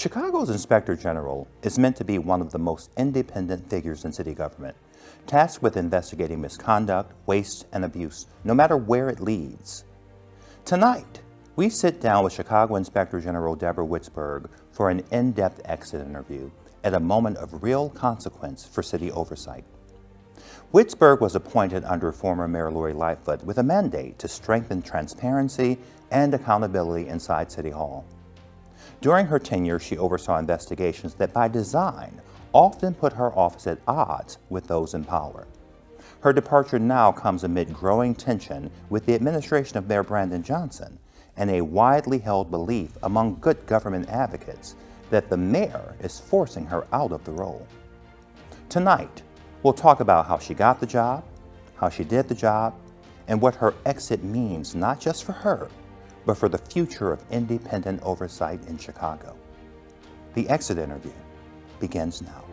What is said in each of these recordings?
Chicago's Inspector General is meant to be one of the most independent figures in city government, tasked with investigating misconduct, waste, and abuse, no matter where it leads. Tonight, we sit down with Chicago Inspector General Deborah Witzburg for an in-depth exit interview at a moment of real consequence for city oversight. Witzburg was appointed under former Mayor Lori Lightfoot with a mandate to strengthen transparency and accountability inside City Hall. During her tenure, she oversaw investigations that by design often put her office at odds with those in power. Her departure now comes amid growing tension with the administration of Mayor Brandon Johnson and a widely held belief among good government advocates that the mayor is forcing her out of the role. Tonight, we'll talk about how she got the job, how she did the job, and what her exit means not just for her, but for the future of independent oversight in Chicago. The exit interview begins now.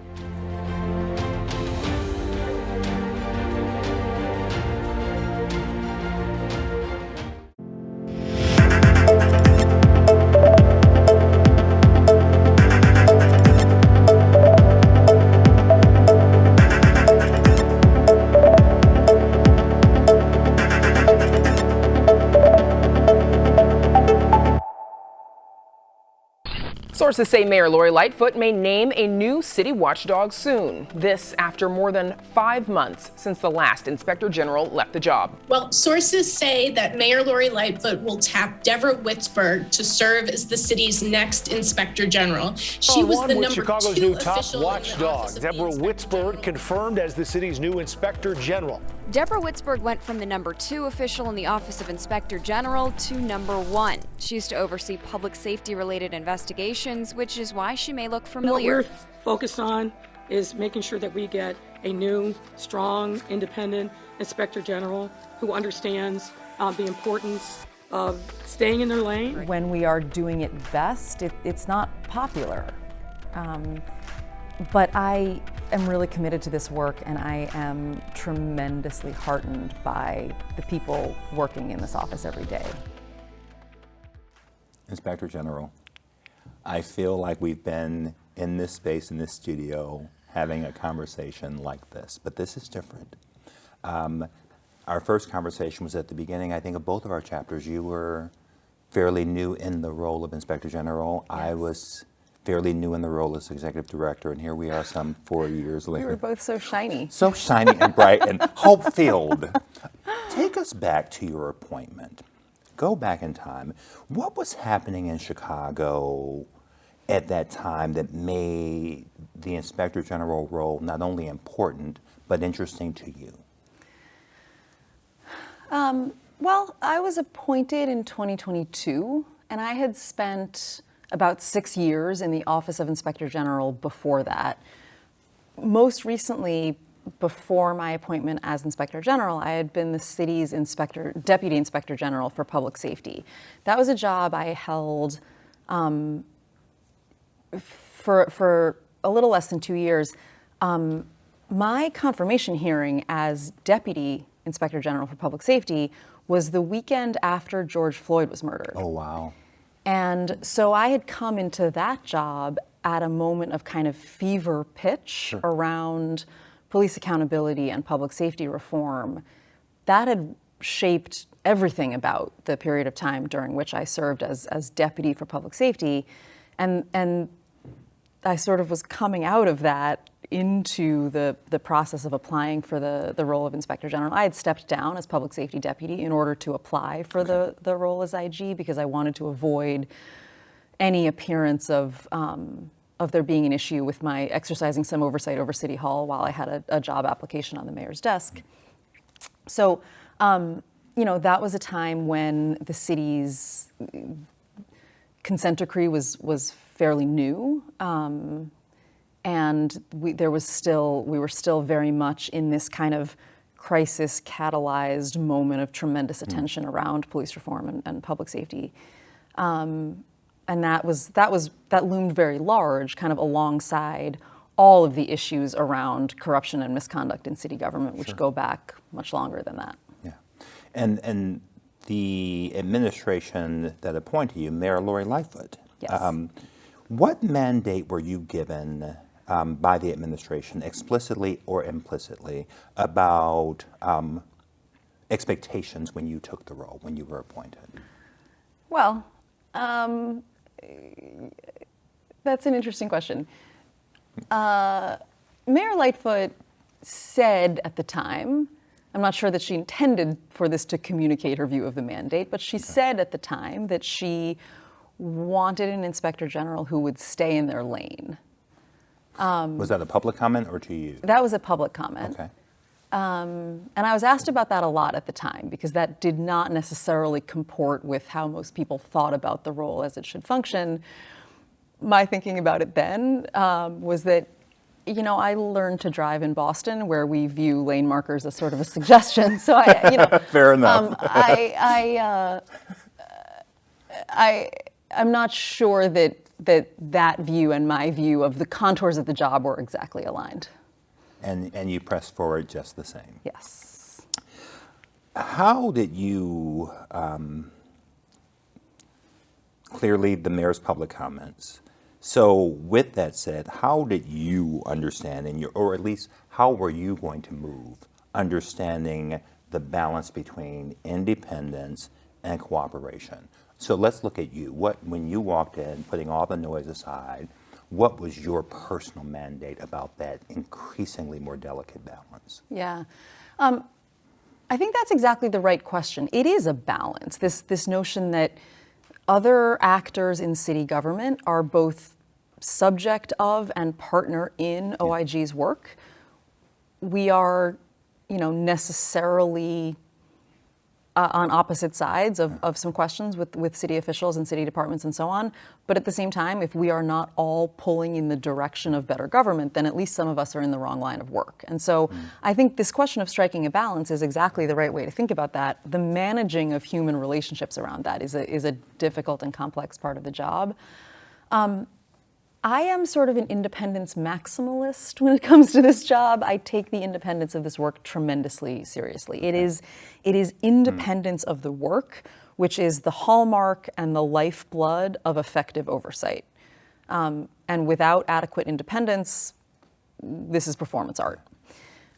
Sources say Mayor Lori Lightfoot may name a new city watchdog soon. This after more than 5 months since the last Inspector General left the job. Well, sources say that Mayor Lori Lightfoot will tap Deborah Witzburg to serve as the city's next Inspector General. She was the number Chicago's 2 new top official watchdog. Deborah Witzburg confirmed as the city's new Inspector General. Deborah Witzburg went from the number 2 official in the Office of Inspector General to number 1. She used to oversee public safety-related investigations, which is why she may look familiar. What we're focused on is making sure that we get a new, strong, independent Inspector General who understands the importance of staying in their lane. When we are doing it best, it's not popular. But I am really committed to this work, and I am tremendously heartened by the people working in this office every day. Inspector General, I feel like we've been in this space, in this studio, having a conversation like this, but this is different. Our first conversation was at the beginning, I think, of both of our chapters. You were fairly new in the role of Inspector General. Yes. I was fairly new in the role as Executive Director, and here we are some 4 years later. We were both so shiny. So shiny and bright and hope-filled. Take us back to your appointment. Go back in time. What was happening in Chicago at that time that made the Inspector General role not only important, but interesting to you? Well, I was appointed in 2022, and I had spent about 6 years in the Office of Inspector General before that. Most recently, before my appointment as Inspector General, I had been the city's Deputy Inspector General for Public Safety. That was a job I held for a little less than 2 years. My confirmation hearing as Deputy Inspector General for Public Safety was the weekend after George Floyd was murdered. Oh, wow. And so I had come into that job at a moment of kind of fever pitch around police accountability and public safety reform. That had shaped everything about the period of time during which I served as Deputy for Public Safety. And I sort of was coming out of that into the process of applying for the role of Inspector General. I had stepped down as Public Safety Deputy in order to apply for the role as IG because I wanted to avoid any appearance of there being an issue with my exercising some oversight over City Hall while I had a job application on the mayor's desk. So, that was a time when the city's consent decree was fairly new. And we were still very much in this kind of crisis catalyzed moment of tremendous attention around police reform and public safety. And that loomed very large, kind of alongside all of the issues around corruption and misconduct in city government, which go back much longer than that. Yeah. And the administration that appointed you, Mayor Lori Lightfoot, yes. What mandate were you given by the administration, explicitly or implicitly, about expectations when you took the role, when you were appointed? Well, that's an interesting question. Mayor Lightfoot said at the time, I'm not sure that she intended for this to communicate her view of the mandate, but she said at the time that she wanted an inspector general who would stay in their lane. Was that a public comment or to you? That was a public comment. Okay. And I was asked about that a lot at the time because that did not necessarily comport with how most people thought about the role as it should function. My thinking about it then was that, you know, I learned to drive in Boston where we view lane markers as sort of a suggestion. So I, you know, fair enough. I'm not sure that view and my view of the contours of the job were exactly aligned. And you pressed forward just the same. Yes. How did you, clearly the mayor's public comments. So with that said, how did you understand, or at least how were you going to move, understanding the balance between independence and cooperation? So let's look at you. When you walked in, putting all the noise aside, what was your personal mandate about that increasingly more delicate balance? Yeah. I think that's exactly the right question. It is a balance, this notion that other actors in city government are both subject of and partner in OIG's work. We are, you know, necessarily on opposite sides of some questions with city officials and city departments and so on. But at the same time, if we are not all pulling in the direction of better government, then at least some of us are in the wrong line of work. And so I think this question of striking a balance is exactly the right way to think about that. The managing of human relationships around that is a difficult and complex part of the job. I am sort of an independence maximalist when it comes to this job. I take the independence of this work tremendously seriously. It is independence of the work, which is the hallmark and the lifeblood of effective oversight. And without adequate independence, this is performance art.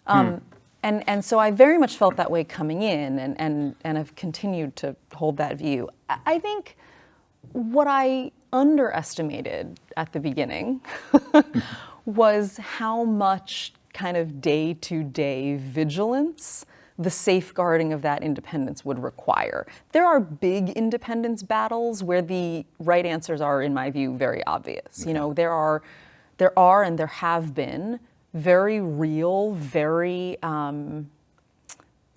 And so I very much felt that way coming in and have continued to hold that view. I think what I underestimated at the beginning was how much kind of day-to-day vigilance the safeguarding of that independence would require. There are big independence battles where the right answers are, in my view, very obvious. You know, there are and there have been very real, very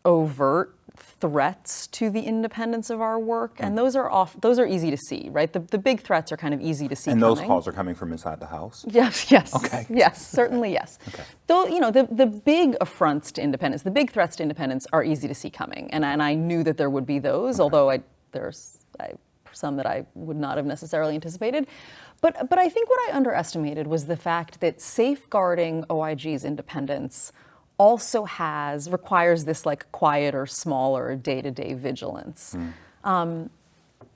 overt threats to the independence of our work, and those are easy to see, right? The big threats are kind of easy to see. And those calls are coming from inside the House? Yes. Okay. Yes, certainly yes. Okay. Though, you know, the big affronts to independence, the big threats to independence are easy to see coming, and I knew that there would be those, although there's some that I would not have necessarily anticipated. But I think what I underestimated was the fact that safeguarding OIG's independence also requires this like quieter, smaller day-to-day vigilance. You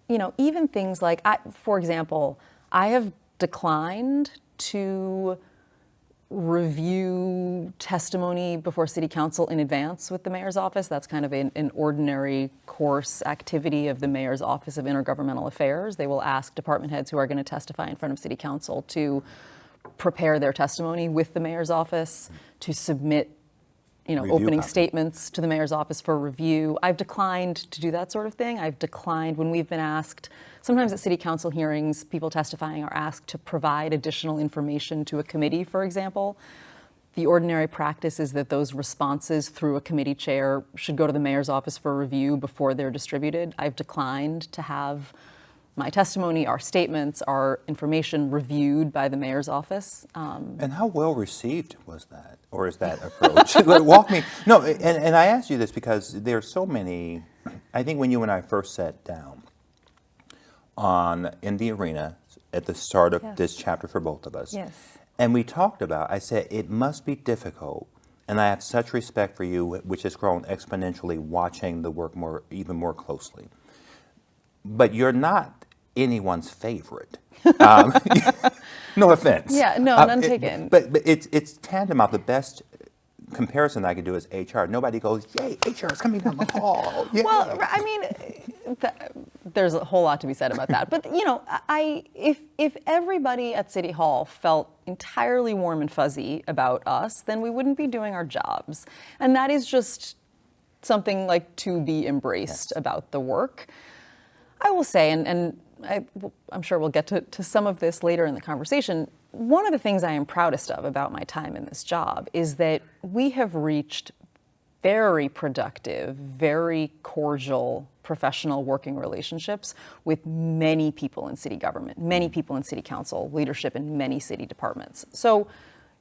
know, even things like, for example, I have declined to review testimony before City Council in advance with the Mayor's Office. That's kind of an ordinary course activity of the Mayor's Office of Intergovernmental Affairs. They will ask department heads who are going to testify in front of City Council to prepare their testimony with the Mayor's Office, to submit opening statements to the Mayor's Office for review. I've declined to do that sort of thing. I've declined when we've been asked, sometimes at City Council hearings, people testifying are asked to provide additional information to a committee, for example. The ordinary practice is that those responses through a committee chair should go to the Mayor's Office for review before they're distributed. I've declined to have my testimony, our statements, our information reviewed by the Mayor's Office. And how well received was that, or is that approach? Walk me. No, and I ask you this because there are so many. I think when you and I first sat down in the arena at the start of this chapter for both of us, and we talked about, I said it must be difficult, and I have such respect for you, which has grown exponentially, watching the work even more closely. But you're not anyone's favorite. No offense. Yeah, no, none taken. But it's tantamount. The best comparison I could do is HR. Nobody goes, "Yay, HR is coming down the hall." Yay. Well, I mean, there's a whole lot to be said about that. But you know, if everybody at City Hall felt entirely warm and fuzzy about us, then we wouldn't be doing our jobs, and that is just something like to be embraced about the work. I will say, and I'm sure we'll get to some of this later in the conversation. One of the things I am proudest of about my time in this job is that we have reached very productive, very cordial professional working relationships with many people in city government, many people in city council, leadership in many city departments. So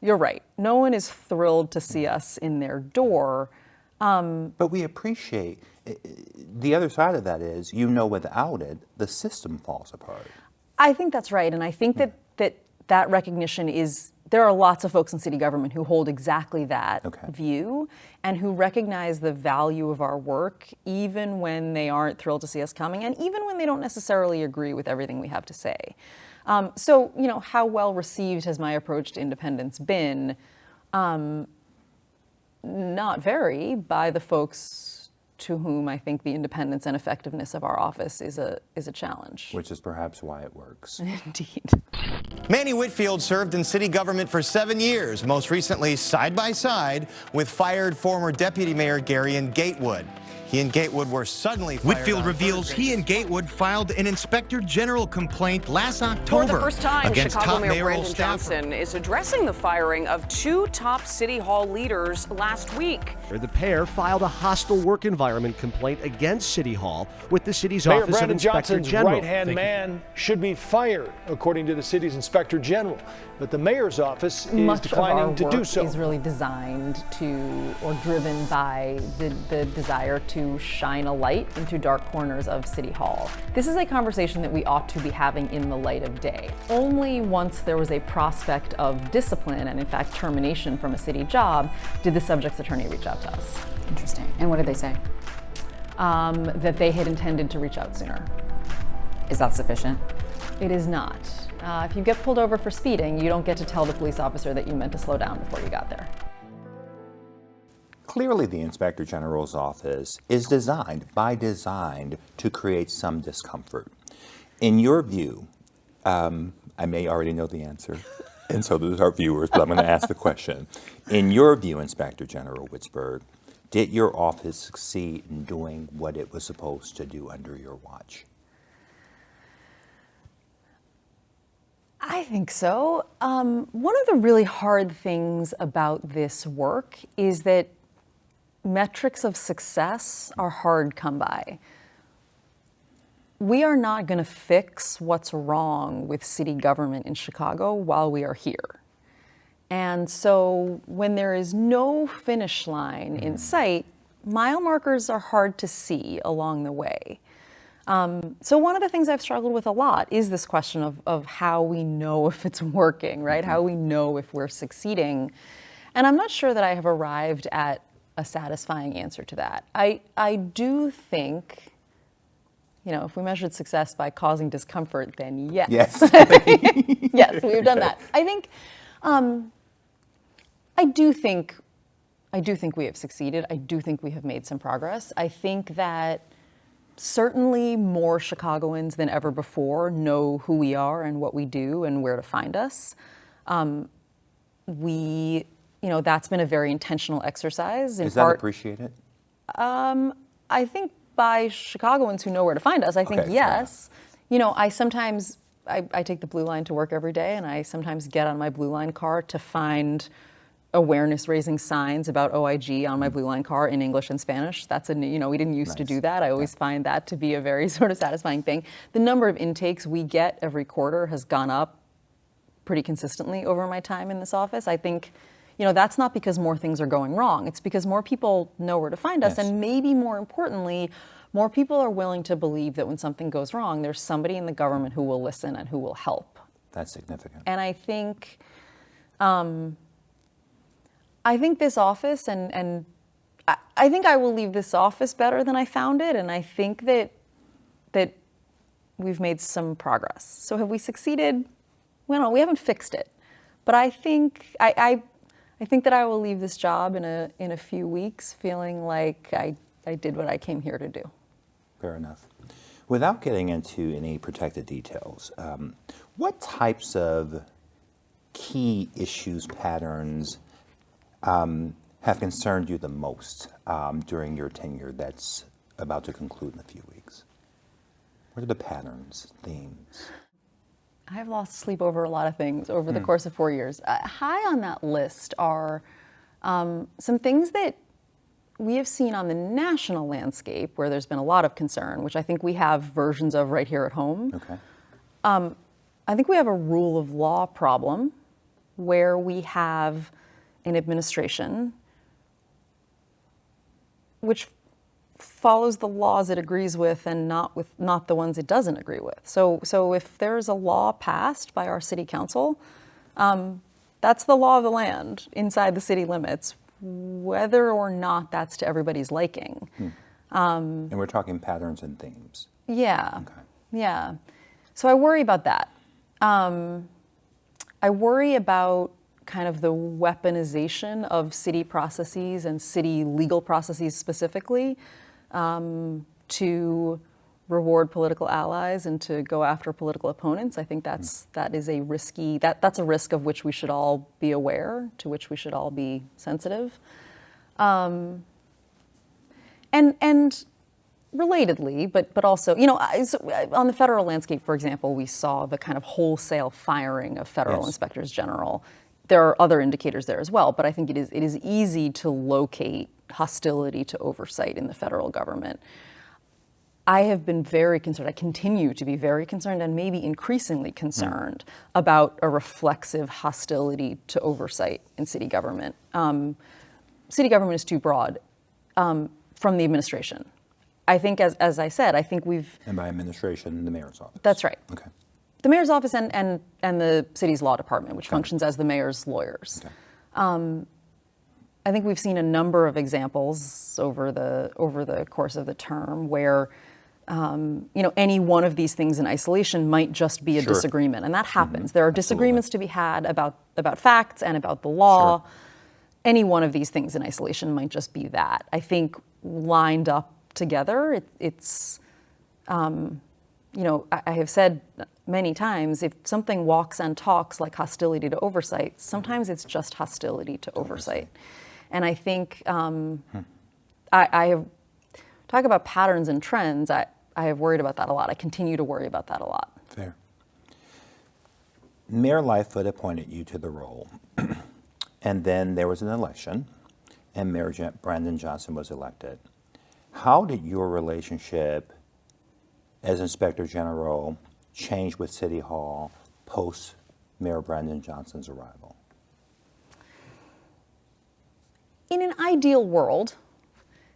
you're right. No one is thrilled to see us in their door. But we appreciate, the other side of that is, without it, the system falls apart. I think that's right. And I think that recognition is, there are lots of folks in city government who hold exactly that view and who recognize the value of our work even when they aren't thrilled to see us coming and even when they don't necessarily agree with everything we have to say. So, how well received has my approach to independence been? Not very, by the folks to whom I think the independence and effectiveness of our office is a challenge. Which is perhaps why it works. Indeed. Manny Whitfield served in city government for 7 years, most recently side by side with fired former Deputy Mayor Garion Gatewood. He and Gatewood were suddenly fired. Whitfield reveals he and Gatewood filed an Inspector General complaint last October. For the first time, against Chicago top Mayor mayoral Brandon staffer. Johnson is addressing the firing of 2 top City Hall leaders last week. The pair filed a hostile work environment complaint against City Hall with the city's Mayor Office Brandon of Inspector Johnson's General. right-hand man should be fired, according to the city's Inspector General. But the mayor's office is declining to do so. Much of our work is really designed to, or driven by the desire to shine a light into dark corners of City Hall. This is a conversation that we ought to be having in the light of day. Only once there was a prospect of discipline and in fact termination from a city job did the subject's attorney reach out to us. Interesting. And what did they say? That they had intended to reach out sooner. Is that sufficient? It is not. If you get pulled over for speeding, you don't get to tell the police officer that you meant to slow down before you got there. Clearly, the Inspector General's office is designed to create some discomfort. In your view, I may already know the answer, and so do our viewers, but I'm going to ask the question. In your view, Inspector General Witzburg, did your office succeed in doing what it was supposed to do under your watch? I think so. One of the really hard things about this work is that metrics of success are hard come by. We are not going to fix what's wrong with city government in Chicago while we are here. And so when there is no finish line in sight, mile markers are hard to see along the way. So one of the things I've struggled with a lot is this question of how we know if it's working, right? How we know if we're succeeding. And I'm not sure that I have arrived at a satisfying answer to that. I do think, if we measured success by causing discomfort, then yes. Yes. Yes, we've done that. I do think we have succeeded. I do think we have made some progress. I think that certainly more Chicagoans than ever before know who we are and what we do and where to find us. That's been a very intentional exercise. Is that appreciated? I think by Chicagoans who know where to find us, I think yes. I sometimes, I take the Blue Line to work every day, and I sometimes get on my Blue Line car to find awareness-raising signs about OIG on my Blue Line car in English and Spanish. That's we didn't used to do that. I always find that to be a very sort of satisfying thing. The number of intakes we get every quarter has gone up pretty consistently over my time in this office. I think, that's not because more things are going wrong. It's because more people know where to find us, and maybe more importantly, more people are willing to believe that when something goes wrong, there's somebody in the government who will listen and who will help. That's significant. And I think this office, and I think I will leave this office better than I found it, and I think that we've made some progress. So have we succeeded? Well, we haven't fixed it. But I think I think that I will leave this job in a few weeks feeling like I did what I came here to do. Fair enough. Without getting into any protected details, what types of key issues, patterns have concerned you the most during your tenure that's about to conclude in a few weeks? What are the patterns, themes? I've lost sleep over a lot of things over the course of 4 years. High on that list are some things that we have seen on the national landscape where there's been a lot of concern, which I think we have versions of right here at home. Okay. I think we have a rule of law problem where we have an administration which follows the laws it agrees with and not the ones it doesn't agree with. So if there's a law passed by our city council, that's the law of the land inside the city limits, whether or not that's to everybody's liking. And we're talking patterns and themes. Yeah. Okay. Yeah. So I worry about that. I worry about kind of the weaponization of city processes and city legal processes specifically to reward political allies and to go after political opponents. I think that is a risky, that's a risk of which we should all be aware, to which we should all be sensitive. And relatedly, but also, on the federal landscape, for example, we saw the kind of wholesale firing of federal inspectors general. There are other indicators there as well, but I think it is easy to locate hostility to oversight in the federal government. I have been very concerned, I continue to be very concerned and maybe increasingly concerned about a reflexive hostility to oversight in city government. City government is too broad from the administration. I think, as I said, I think we've... And by administration, the mayor's office. That's right. Okay. The mayor's office and the city's law department, which functions as the mayor's lawyers. Okay. I think we've seen a number of examples over the course of the term where any one of these things in isolation might just be a disagreement, and that happens. There are disagreements to be had about facts and about the law. Any one of these things in isolation might just be that. I think lined up together, I have said many times, if something walks and talks like hostility to oversight, sometimes it's just hostility to oversight. And I think I have talk about patterns and trends. I have worried about that a lot. I continue to worry about that a lot. Fair. Mayor Lightfoot appointed you to the role, and then there was an election, and Mayor Brandon Johnson was elected. How did your relationship as Inspector General change with City Hall post Mayor Brandon Johnson's arrival? In an ideal world,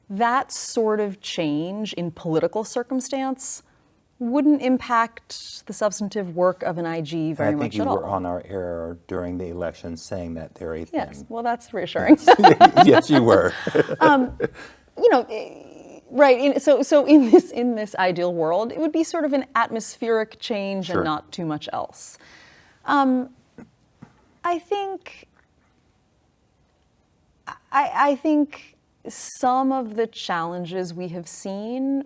that sort of change in political circumstance wouldn't impact the substantive work of an IG very much at all. I think you were on our air during the election saying that very thing. Yes, well, that's reassuring. Yes, you were. Right. So in this ideal world, it would be sort of an atmospheric change and not too much else. I think some of the challenges we have seen,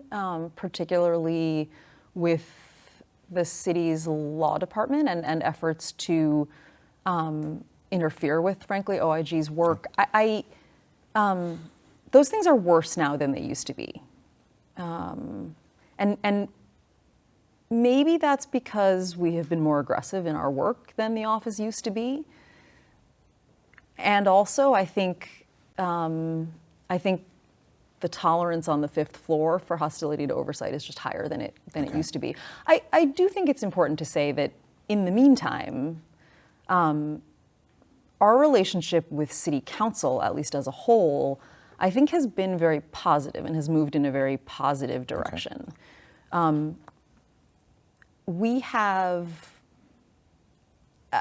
particularly with the city's law department and efforts to interfere with, frankly, OIG's work, those things are worse now than they used to be. And maybe that's because we have been more aggressive in our work than the office used to be. And also, I think the tolerance on the fifth floor for hostility to oversight is just higher than it used to be. I do think it's important to say that in the meantime, our relationship with City Council, at least as a whole, I think has been very positive and has moved in a very positive direction. We have,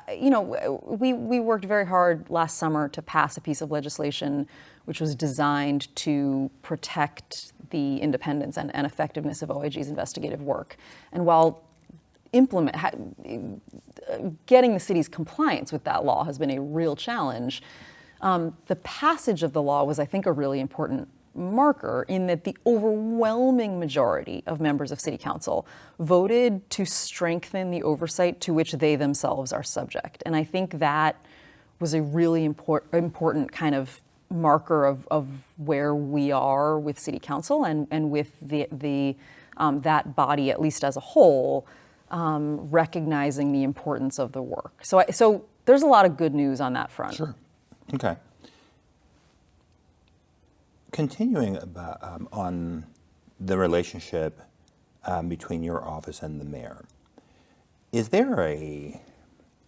we worked very hard last summer to pass a piece of legislation which was designed to protect the independence and effectiveness of OIG's investigative work. And while getting the city's compliance with that law has been a real challenge. The passage of the law was, I think, a really important marker in that the overwhelming majority of members of City Council voted to strengthen the oversight to which they themselves are subject. And I think that was a really important kind of marker of where we are with City Council and with that body, at least as a whole, recognizing the importance of the work. So there's a lot of good news on that front. Sure. Okay. Continuing on the relationship between your office and the mayor, is there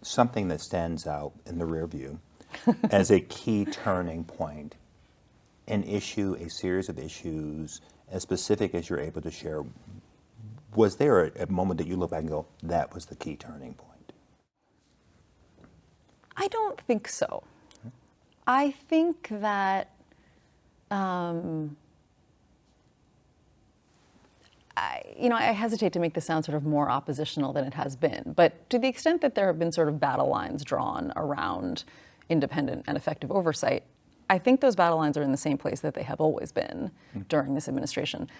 something that stands out in the rear view as a key turning point, a series of issues as specific as you're able to share? Was there a moment that you look back and go, that was the key turning point? I don't think so. I think that I hesitate to make this sound sort of more oppositional than it has been, but to the extent that there have been sort of battle lines drawn around independent and effective oversight, I think those battle lines are in the same place that they have always been during this administration.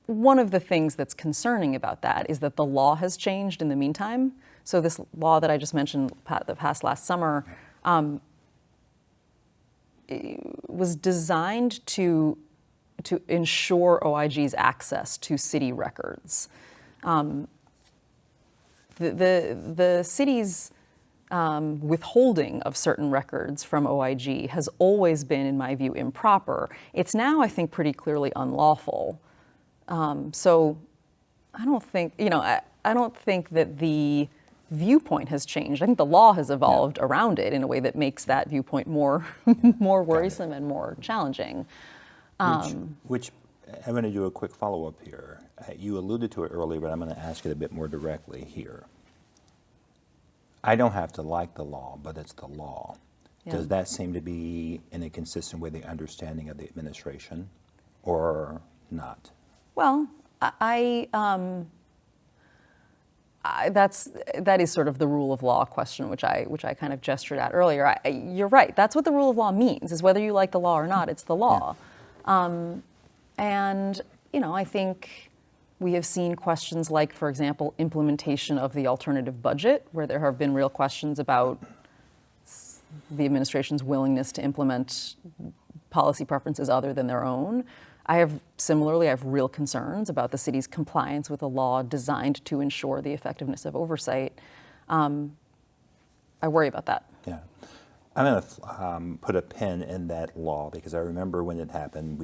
One of the things that's concerning about that is that the law has changed in the meantime. So this law that I just mentioned that passed last summer was designed to ensure OIG's access to city records. The city's withholding of certain records from OIG has always been, in my view, improper. It's now, I think, pretty clearly unlawful. So I don't think, I don't think that the viewpoint has changed. I think the law has evolved around it in a way that makes that viewpoint more worrisome and more challenging. Which I'm going to do a quick follow-up here. You alluded to it earlier, but I'm going to ask it a bit more directly here. I don't have to like the law, but it's the law. Yeah. Does that seem to be in a consistent with the understanding of the administration, or not? Well, that is sort of the rule of law question, which I kind of gestured at earlier. You're right. That's what the rule of law means: is whether you like the law or not, it's the law. Yeah. And I think we have seen questions like, for example, implementation of the alternative budget, where there have been real questions about the administration's willingness to implement policy preferences other than their own. I have real concerns about the city's compliance with a law designed to ensure the effectiveness of oversight. I worry about that. Yeah. I'm going to put a pin in that law because I remember when it happened,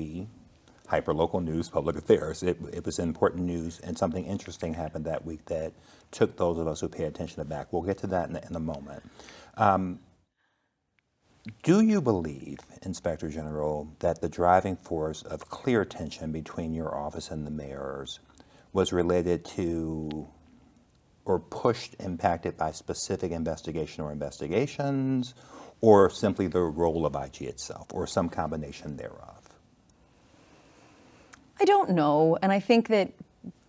hyperlocal news, public affairs, it was important news, and something interesting happened that week that took those of us who pay attention aback. We'll get to that in a moment. Do you believe, Inspector General, that the driving force of clear tension between your office and the mayor's was related to or impacted by specific investigation or investigations, or simply the role of IG itself, or some combination thereof? I don't know, and I think that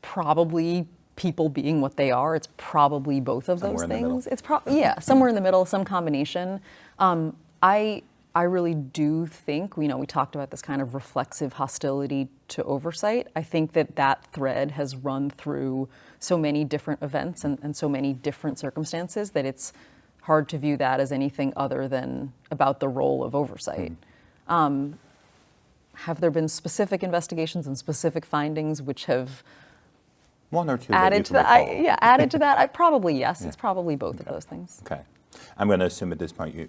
probably people being what they are, it's probably both of those things. It's somewhere in the middle, some combination. I really do think, we talked about this kind of reflexive hostility to oversight. I think that thread has run through so many different events and so many different circumstances that it's hard to view that as anything other than about the role of oversight. Have there been specific investigations and specific findings which have one or two added to that? Added to that. Probably yes. Yeah. It's probably both of those things. Okay, I'm going to assume at this point you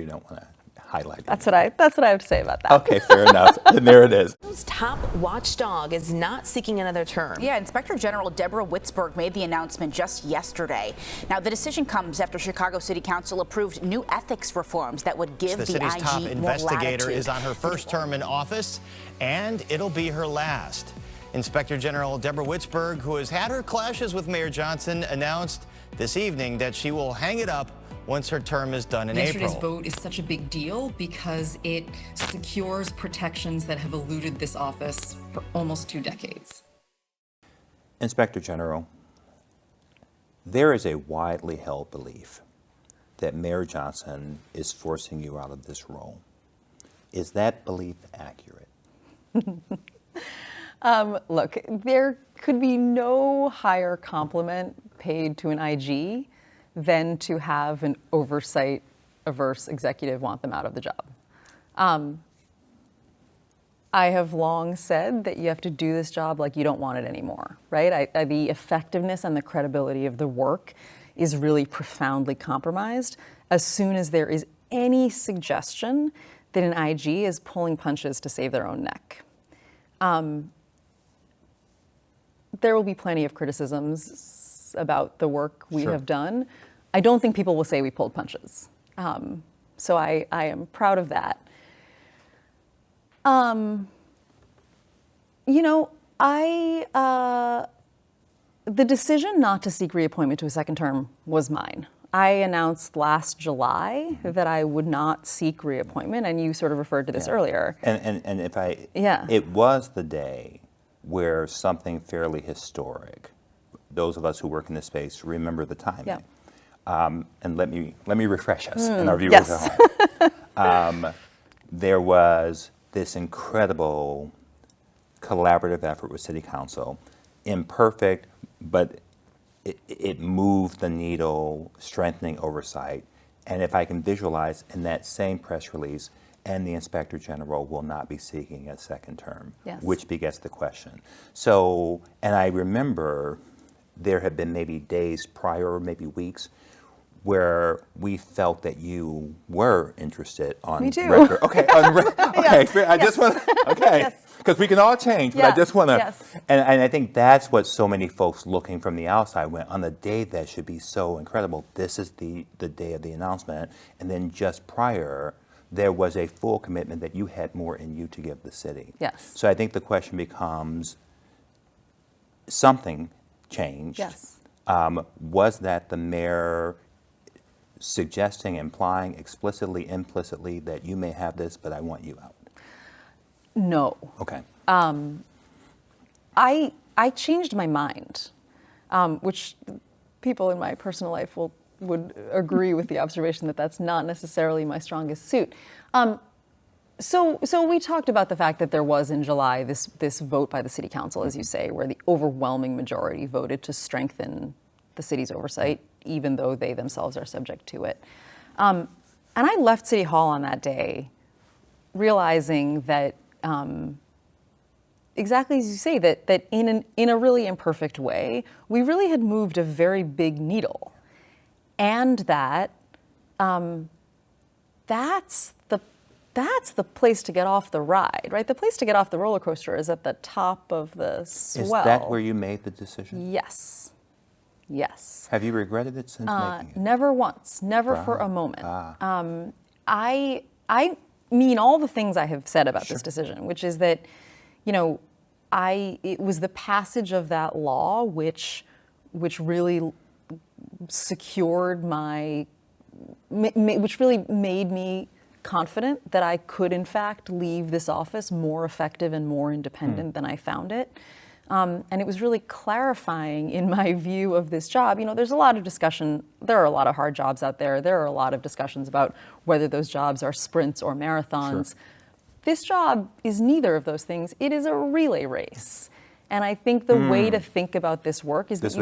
don't want to highlight. That's what I have to say about that. Okay, fair enough. And there it is. Top watchdog is not seeking another term. Yeah, Inspector General Deborah Witzburg made the announcement just yesterday. Now, the decision comes after Chicago City Council approved new ethics reforms that would give the city's IG top more investigator latitude. is on her first term in office, and it'll be her last. Inspector General Deborah Witzburg, who has had her clashes with Mayor Johnson, announced this evening that she will hang it up once her term is done in April. Yesterday's vote is such a big deal because it secures protections that have eluded this office for almost 2 decades. Inspector General, There is a widely held belief that Mayor Johnson is forcing you out of this role. Is that belief accurate? Look, there could be no higher compliment paid to an IG than to have an oversight-averse executive want them out of the job. I have long said that you have to do this job like you don't want it anymore, right? The effectiveness and the credibility of the work is really profoundly compromised as soon as there is any suggestion that an IG is pulling punches to save their own neck. There will be plenty of criticisms about the work we have done. I don't think people will say we pulled punches. So I am proud of that. You know, the decision not to seek reappointment to a second term was mine. I announced last July that I would not seek reappointment, and you sort of referred to this earlier. And if it was the day where something fairly historic, those of us who work in this space remember the timing. And let me refresh us and our viewers at home. There was this incredible collaborative effort with City Council, imperfect, but it moved the needle, strengthening oversight. And if I can visualize in that same press release, and the Inspector General will not be seeking a second term, which begets the question. So, and I remember there had been maybe days prior, or maybe weeks, where we felt that you were interested on record. Okay, I just want to, because we can all change, but I just want to, and I think that's what so many folks looking from the outside went, on the day that should be so incredible, this is the day of the announcement, and then just prior, there was a full commitment that you had more in you to give the city. Yes. So I think the question becomes, something changed. Yes. Was that the mayor suggesting, implying explicitly, implicitly that you may have this, but I want you out? No. Okay. I changed my mind, which people in my personal life would agree with the observation that that's not necessarily my strongest suit. So we talked about the fact that there was in July this vote by the City Council, as you say, where the overwhelming majority voted to strengthen the city's oversight, even though they themselves are subject to it. And I left City Hall on that day realizing that, exactly as you say, that in a really imperfect way, we really had moved a very big needle. And that that's the place to get off the ride, right? The place to get off the roller coaster is at the top of the swell. Is that where you made the decision? Yes. Yes. Have you regretted it since making it? Never once, never for a moment. I mean all the things I have said about this decision, which is that, you know, it was the passage of that law which really secured which really made me confident that I could in fact leave this office more effective and more independent than I found it. And it was really clarifying in my view of this job. You know, there's a lot of discussion. There are a lot of hard jobs out there. There are a lot of discussions about whether those jobs are sprints or marathons. Sure. This job is neither of those things. It is a relay race. And I think the way to think about this work is that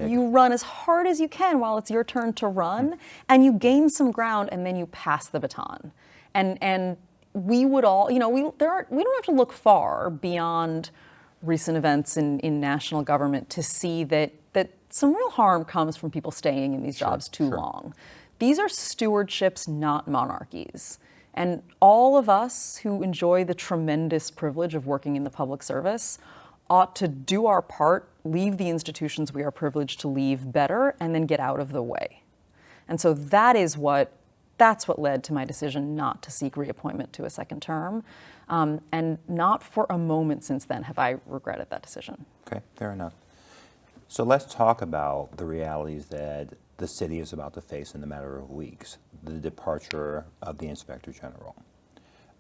you run as hard as you can while it's your turn to run, and you gain some ground, and then you pass the baton. And we would all, you know, we don't have to look far beyond recent events in national government to see that some real harm comes from people staying in these jobs too long. These are stewardships, not monarchies. And all of us who enjoy the tremendous privilege of working in the public service ought to do our part, leave the institutions we are privileged to leave better, and then get out of the way. And so that's what led to my decision not to seek reappointment to a second term. And not for a moment since then have I regretted that decision. Okay, fair enough. So let's talk about the realities that the city is about to face in a matter of weeks. The departure of the Inspector General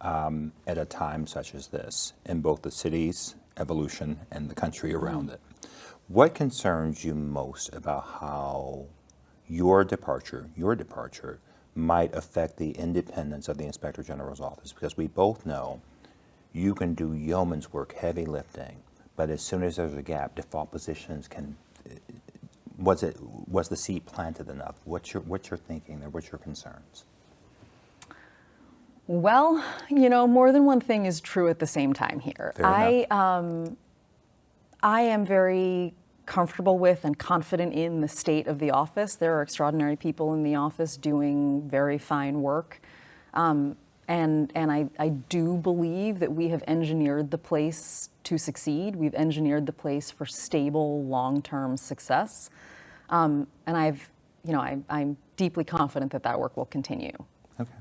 at a time such as this in both the city's evolution and the country around it. What concerns you most about how your departure might affect the independence of the Inspector General's office? Because we both know you can do yeoman's work, heavy lifting, but as soon as there's a gap, default positions can. Was the seed planted enough? What's your thinking there? What's your concerns? Well, more than one thing is true at the same time here. I am very comfortable with and confident in the state of the office. There are extraordinary people in the office doing very fine work. And I do believe that we have engineered the place to succeed. We've engineered the place for stable, long-term success. And I'm deeply confident that work will continue. Okay.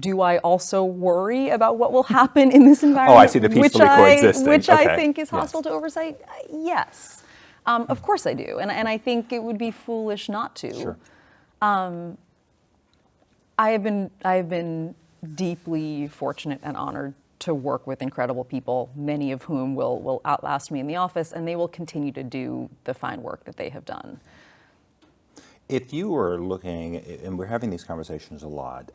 Do I also worry about what will happen in this environment? Oh, I see the peacefully coexisting. Which okay. I think is hostile to oversight? Yes. Of course I do. And I think it would be foolish not to. Sure. I have been deeply fortunate and honored to work with incredible people, many of whom will outlast me in the office, and they will continue to do the fine work that they have done. If you were looking, and we're having these conversations a lot,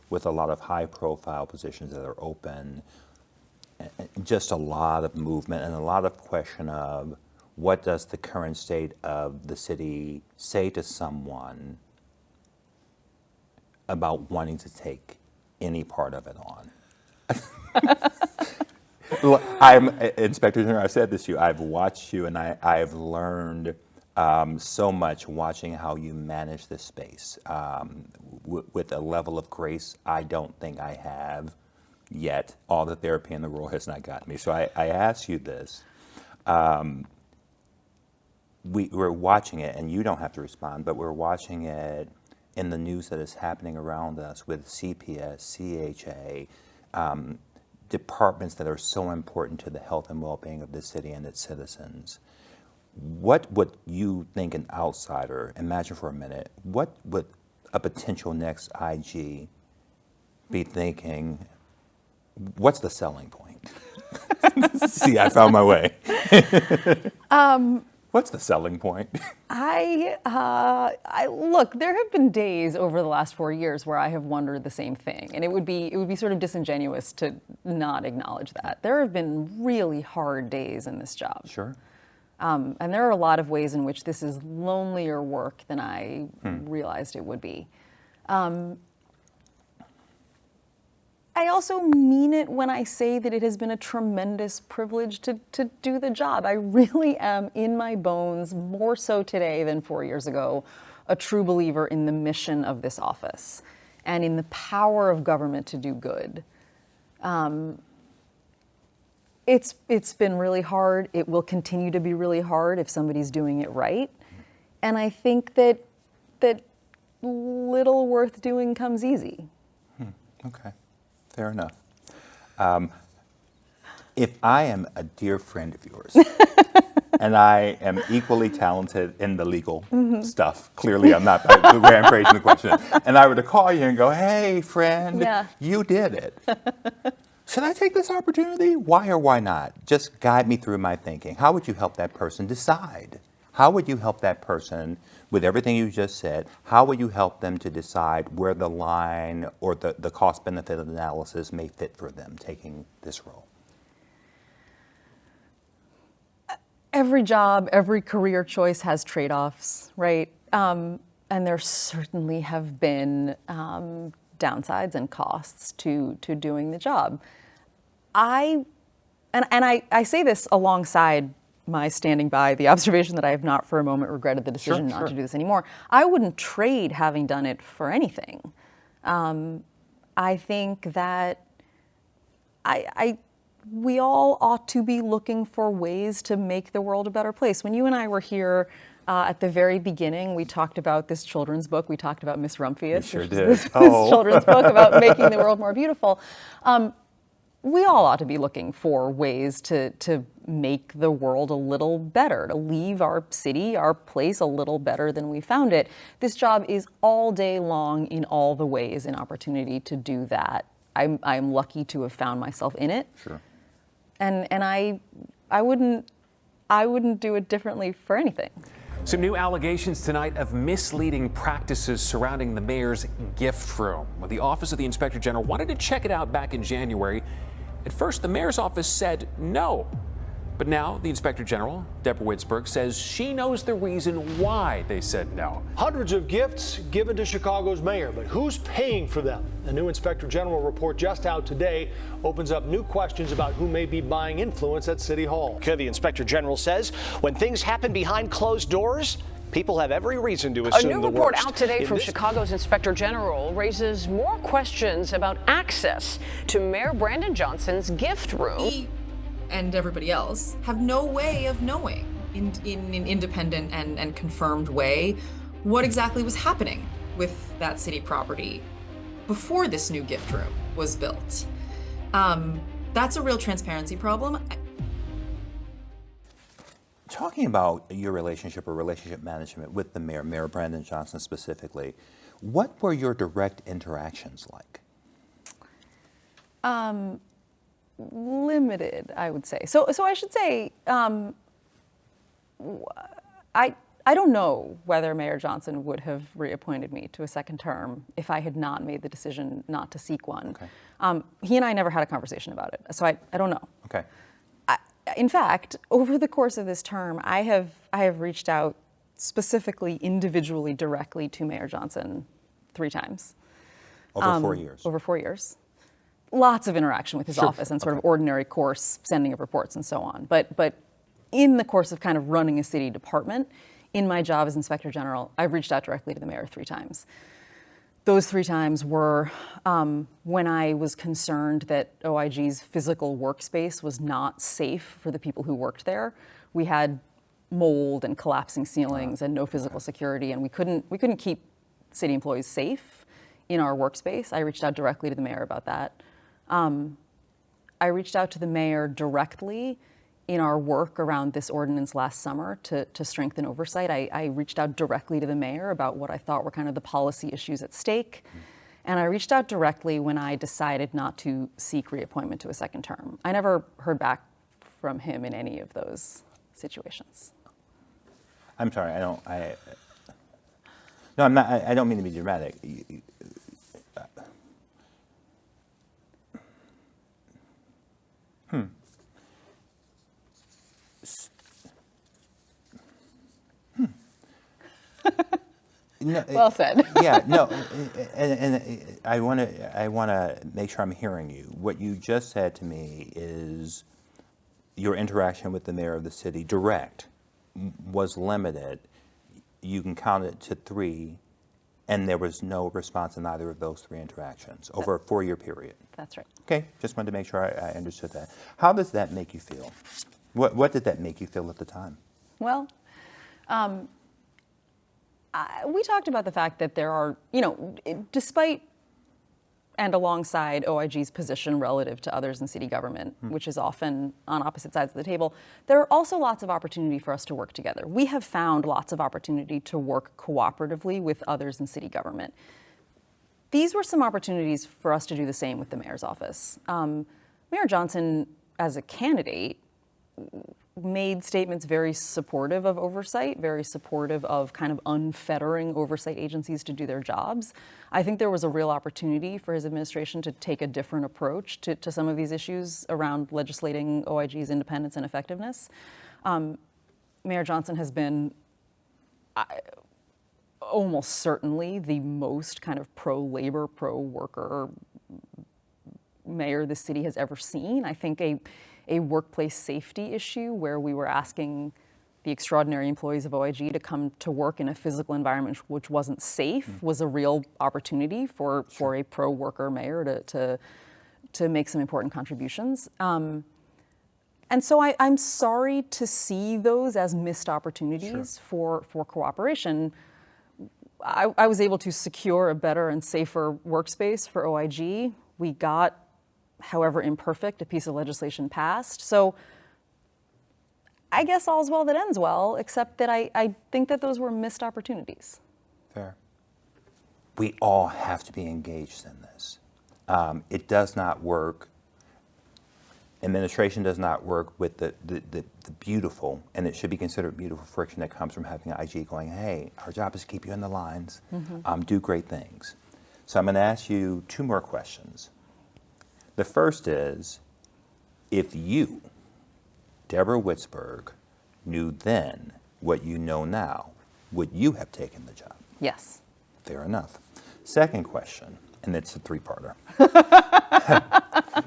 with a lot of high-profile positions that are open, just a lot of movement and a lot of question of what does the current state of the city say to someone about wanting to take any part of it on? I'm Inspector General, I've said this to you, I've watched you and I've learned so much watching how you manage this space with a level of grace I don't think I have yet. All the therapy in the world has not gotten me. So I ask you this. We're watching it, and you don't have to respond, but we're watching it in the news that is happening around us with CPS, CHA, departments that are so important to the health and well-being of this city and its citizens. What would you think, an outsider, imagine for a minute, what would a potential next IG be thinking? What's the selling point? See, I found my way. What's the selling point? Look, there have been days over the last 4 years where I have wondered the same thing, and it would be sort of disingenuous to not acknowledge that. There have been really hard days in this job. Sure. And there are a lot of ways in which this is lonelier work than I realized it would be. I also mean it when I say that it has been a tremendous privilege to do the job. I really am, in my bones, more so today than 4 years ago, a true believer in the mission of this office and in the power of government to do good. It's been really hard. It will continue to be really hard if somebody's doing it right. And I think that little worth doing comes easy. Okay. Fair enough. If I am a dear friend of yours, and I am equally talented in the legal stuff, clearly I'm not, the way I'm phrasing the question, and I were to call you and go, hey, friend, you did it. Should I take this opportunity? Why or why not? Just guide me through my thinking. How would you help that person decide? How would you help that person, with everything you just said, how would you help them to decide where the line or the cost-benefit analysis may fit for them taking this role? Every job, every career choice has trade-offs, right? And there certainly have been downsides and costs to doing the job. I say this alongside my standing by the observation that I have not for a moment regretted the decision not to do this anymore. I wouldn't trade having done it for anything. I think that we all ought to be looking for ways to make the world a better place. When you and I were here at the very beginning, we talked about this children's book. We talked about Miss Rumphius, sure which did. is this children's book about making the world more beautiful. We all ought to be looking for ways to make the world a little better, to leave our city, our place a little better than we found it. This job is all day long in all the ways an opportunity to do that. I'm lucky to have found myself in it. Sure. And I wouldn't I wouldn't do it differently for anything. Some new allegations tonight of misleading practices surrounding the mayor's gift room. Well, the Office of the Inspector General wanted to check it out back in January. At first, the mayor's office said no. But now the Inspector General, Deborah Witzburg, says she knows the reason why they said no. Hundreds of gifts given to Chicago's mayor, but who's paying for them? A new Inspector General report just out today opens up new questions about who may be buying influence at City Hall. The Inspector General says when things happen behind closed doors, people have every reason to assume the worst. A new report out today from Chicago's Inspector General raises more questions about access to Mayor Brandon Johnson's gift room. He and everybody else have no way of knowing in an independent and confirmed way what exactly was happening with that city property before this new gift room was built. That's a real transparency problem. Talking about your relationship or relationship management with the mayor, Mayor Brandon Johnson specifically, what were your direct interactions like? Limited, I would say. So I should say, I don't know whether Mayor Johnson would have reappointed me to a second term if I had not made the decision not to seek one. Okay. He and I never had a conversation about it, so I don't know. Okay. In fact, over the course of this term, I have reached out specifically, individually, directly to Mayor Johnson 3 times. Over 4 years? Over 4 years. Lots of interaction with his office and sort Okay. of ordinary course sending of reports and so on. But in the course of kind of running a city department, in my job as Inspector General, I've reached out directly to the mayor 3 times. Those 3 times were when I was concerned that OIG's physical workspace was not safe for the people who worked there. We had mold and collapsing ceilings and no physical security, and we couldn't keep city employees safe in our workspace. I reached out directly to the mayor about that. I reached out to the mayor directly in our work around this ordinance last summer to strengthen oversight. I reached out directly to the mayor about what I thought were kind of the policy issues at stake. And I reached out directly when I decided not to seek reappointment to a second term. I never heard back from him in any of those situations. I'm sorry, no, I'm not, I don't mean to be dramatic. No, well said. Yeah, no, and I want to make sure I'm hearing you. What you just said to me is your interaction with the mayor of the city, direct, was limited. You can count it to 3, and there was no response in either of those 3 interactions over a 4-year period. That's right. Okay, just wanted to make sure I understood that. How does that make you feel? What did that make you feel at the time? Well, we talked about the fact that there are, despite and alongside OIG's position relative to others in city government, which is often on opposite sides of the table, there are also lots of opportunity for us to work together. We have found lots of opportunity to work cooperatively with others in city government. These were some opportunities for us to do the same with the mayor's office. Mayor Johnson, as a candidate, made statements very supportive of oversight, very supportive of kind of unfettering oversight agencies to do their jobs. I think there was a real opportunity for his administration to take a different approach to some of these issues around legislating OIG's independence and effectiveness. Mayor Johnson has been almost certainly the most kind of pro-labor, pro-worker mayor the city has ever seen. I think a workplace safety issue where we were asking the extraordinary employees of OIG to come to work in a physical environment which wasn't safe was a real opportunity for a pro-worker mayor to make some important contributions. And so I'm sorry to see those as missed opportunities for cooperation. I was able to secure a better and safer workspace for OIG. We got, however imperfect, a piece of legislation passed. So I guess all's well that ends well, except that I think that those were missed opportunities. Fair. We all have to be engaged in this. It does not work Administration does not work with the beautiful, and it should be considered beautiful friction that comes from having an IG going, hey, our job is to keep you in the lines, do great things. So I'm going to ask you 2 more questions. The first is, if you, Deborah Witzburg, knew then what you know now, would you have taken the job? Yes. Fair enough. Second question, and it's a 3-parter.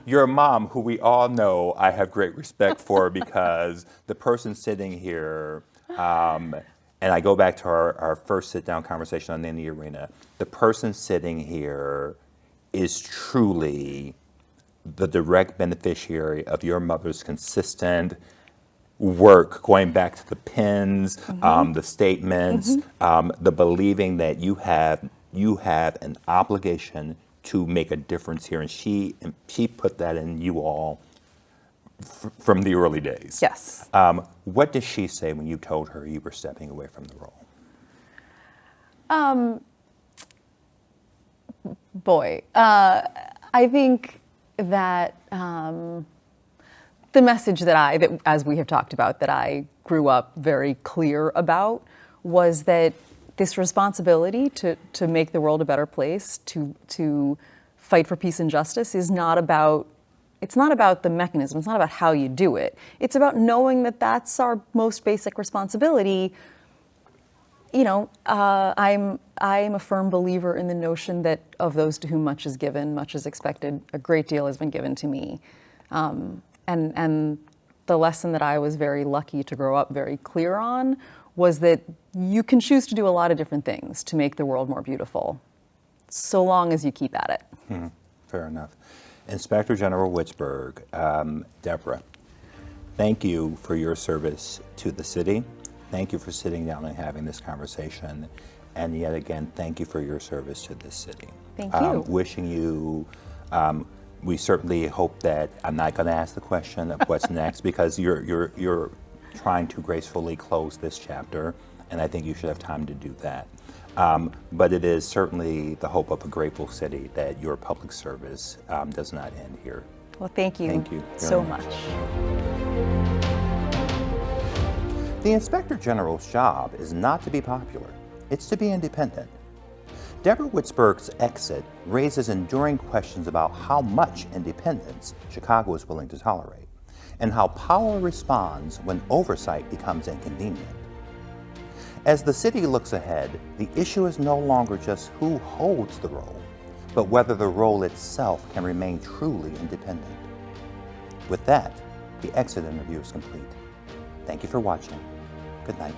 You're a mom who we all know I have great respect for because the person sitting here, and I go back to our first sit-down conversation on In the Arena, the person sitting here is truly the direct beneficiary of your mother's consistent work, going back to the pins, the statements, the believing that you have an obligation to make a difference here, and she put that in you all from the early days. Yes. What did she say when you told her you were stepping away from the role? I think that the message that as we have talked about, that I grew up very clear about was that this responsibility to make the world a better place, to fight for peace and justice is not about, it's not about the mechanism, it's not about how you do it. It's about knowing that that's our most basic responsibility. You know, I'm a firm believer in the notion that of those to whom much is given, much is expected. A great deal has been given to me. And the lesson that I was very lucky to grow up very clear on was that you can choose to do a lot of different things to make the world more beautiful, so long as you keep at it. Fair enough. Inspector General Witzburg, Deborah, thank you for your service to the city. Thank you for sitting down and having this conversation. And yet again, thank you for your service to this city. Thank you. Wishing you, we certainly hope that, I'm not going to ask the question of what's next, because you're trying to gracefully close this chapter, and I think you should have time to do that. But it is certainly the hope of a grateful city that your public service does not end here. Well, thank you. Thank you so very much. The Inspector General's job is not to be popular, it's to be independent. Deborah Witzburg's exit raises enduring questions about how much independence Chicago is willing to tolerate, and how power responds when oversight becomes inconvenient. As the city looks ahead, the issue is no longer just who holds the role, but whether the role itself can remain truly independent. With that, the exit interview is complete. Thank you for watching. Good night.